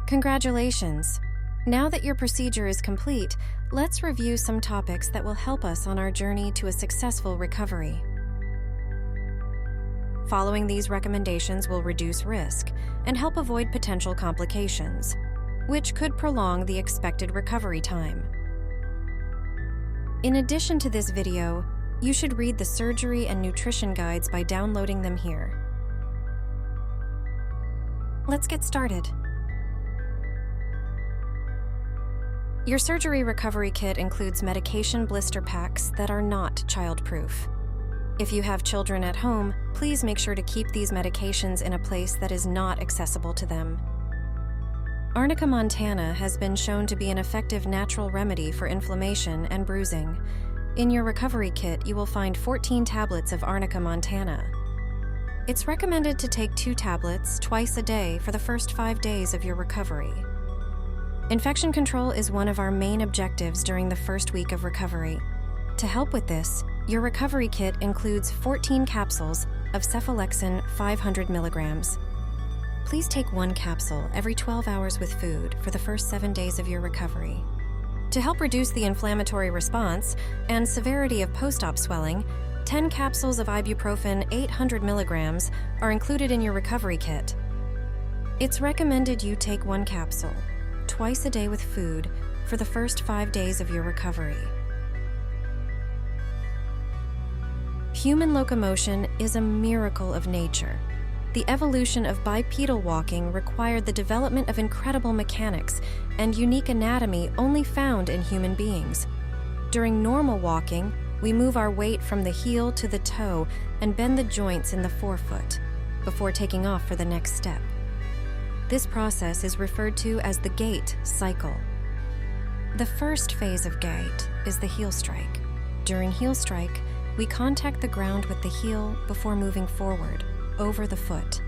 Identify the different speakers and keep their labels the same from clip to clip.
Speaker 1: Congratulations! Now that your procedure is complete, let's review some topics that will help us on our journey to a successful recovery. Following these recommendations will reduce risk and help avoid potential complications, which could prolong the expected recovery time. In addition to this video, you should read the surgery and nutrition guides by downloading them here. Let's get started. Your surgery recovery kit includes medication blister packs that are not child-proof. If you have children at home, please make sure to keep these medications in a place that is not accessible to them. Arnica montana has been shown to be an effective natural remedy for inflammation and bruising. In your recovery kit, you will find 14 tablets of Arnica montana. It's recommended to take 2 tablets twice a day for the first 5 days of your recovery. Infection control is one of our main objectives during the first week of recovery. To help with this, your recovery kit includes 14 capsules of cephalexin 500 milligrams. Please take 1 capsule every 12 hours with food for the first 7 days of your recovery. To help reduce the inflammatory response and severity of post-op swelling, 10 capsules of ibuprofen 800 milligrams are included in your recovery kit. It's recommended you take 1 capsule twice a day with food for the first 5 days of your recovery. Human locomotion is a miracle of nature. The evolution of bipedal walking required the development of incredible mechanics and unique anatomy only found in human beings. During normal walking, we move our weight from the heel to the toe and bend the joints in the forefoot before taking off for the next step. This process is referred to as the gait cycle. The first phase of gait is the heel strike. During heel strike, we contact the ground with the heel before moving forward, over the foot.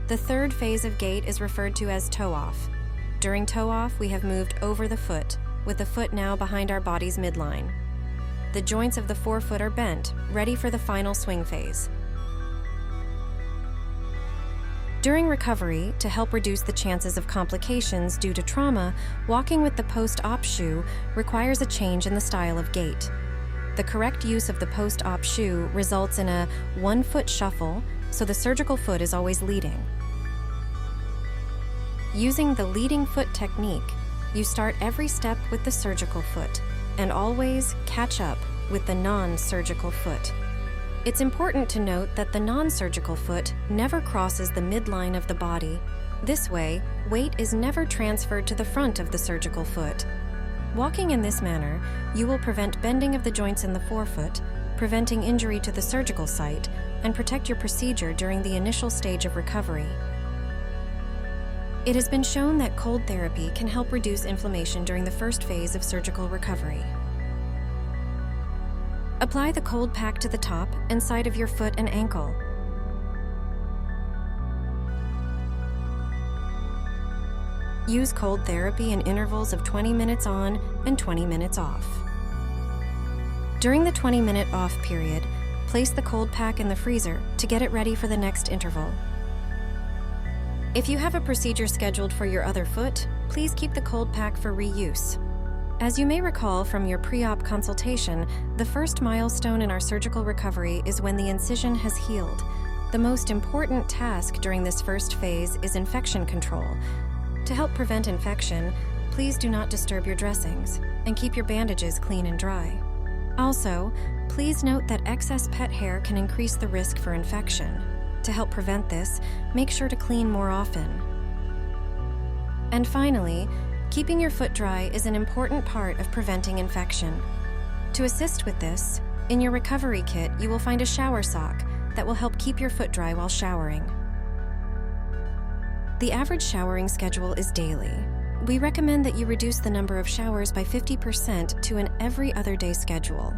Speaker 1: The third phase of gait is referred to as toe off. During toe off, we have moved over the foot, with the foot now behind our body's midline. The joints of the forefoot are bent, ready for the final swing phase. During recovery, to help reduce the chances of complications due to trauma, walking with the post-op shoe requires a change in the style of gait. The correct use of the post-op shoe results in a 1-foot shuffle, so the surgical foot is always leading. Using the leading foot technique, you start every step with the surgical foot and always catch up with the non-surgical foot. It's important to note that the non-surgical foot never crosses the midline of the body. This way, weight is never transferred to the front of the surgical foot. Walking in this manner, you will prevent bending of the joints in the forefoot, preventing injury to the surgical site, and protect your procedure during the initial stage of recovery. It has been shown that cold therapy can help reduce inflammation during the first phase of surgical recovery. Apply the cold pack to the top and side of your foot and ankle. Use cold therapy in intervals of 20 minutes on and 20 minutes off. During the 20-minute off period, place the cold pack in the freezer to get it ready for the next interval. If you have a procedure scheduled for your other foot, please keep the cold pack for reuse. As you may recall from your pre-op consultation, the first milestone in our surgical recovery is when the incision has healed. The most important task during this first phase is infection control. To help prevent infection, please do not disturb your dressings and keep your bandages clean and dry. Also, please note that excess pet hair can increase the risk for infection. To help prevent this, make sure to clean more often. And finally, keeping your foot dry is an important part of preventing infection. To assist with this, in your recovery kit, you will find a shower sock that will help keep your foot dry while showering. The average showering schedule is daily. We recommend that you reduce the number of showers by 50% to an every other day schedule.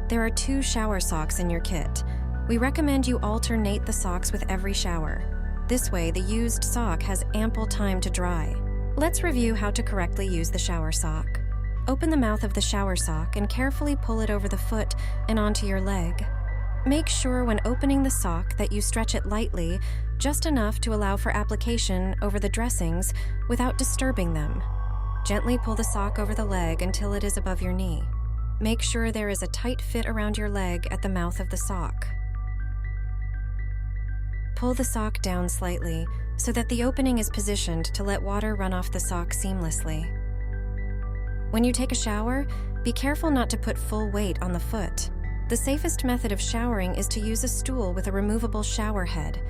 Speaker 1: There are 2 shower socks in your kit. We recommend you alternate the socks with every shower. This way, the used sock has ample time to dry. Let's review how to correctly use the shower sock. Open the mouth of the shower sock and carefully pull it over the foot and onto your leg. Make sure when opening the sock that you stretch it lightly, just enough to allow for application over the dressings without disturbing them. Gently pull the sock over the leg until it is above your knee. Make sure there is a tight fit around your leg at the mouth of the sock. Pull the sock down slightly so that the opening is positioned to let water run off the sock seamlessly. When you take a shower, be careful not to put full weight on the foot. The safest method of showering is to use a stool with a removable shower head.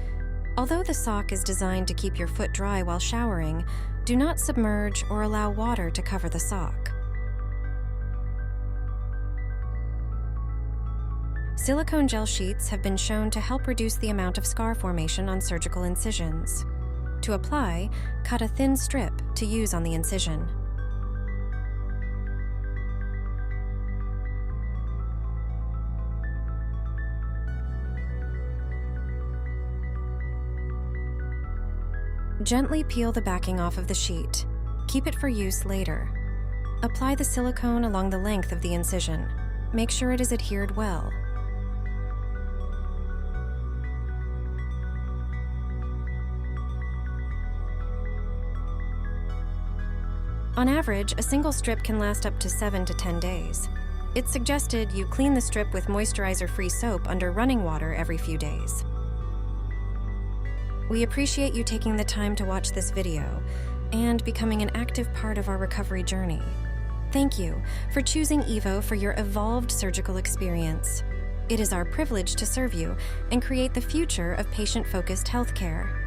Speaker 1: Although the sock is designed to keep your foot dry while showering, do not submerge or allow water to cover the sock. Silicone gel sheets have been shown to help reduce the amount of scar formation on surgical incisions. To apply, cut a thin strip to use on the incision. Gently peel the backing off of the sheet. Keep it for use later. Apply the silicone along the length of the incision. Make sure it is adhered well. On average, a single strip can last up to 7 to 10 days. It's suggested you clean the strip with moisturizer-free soap under running water every few days. We appreciate you taking the time to watch this video and becoming an active part of our recovery journey. Thank you for choosing EVO for your evolved surgical experience. It is our privilege to serve you and create the future of patient-focused healthcare.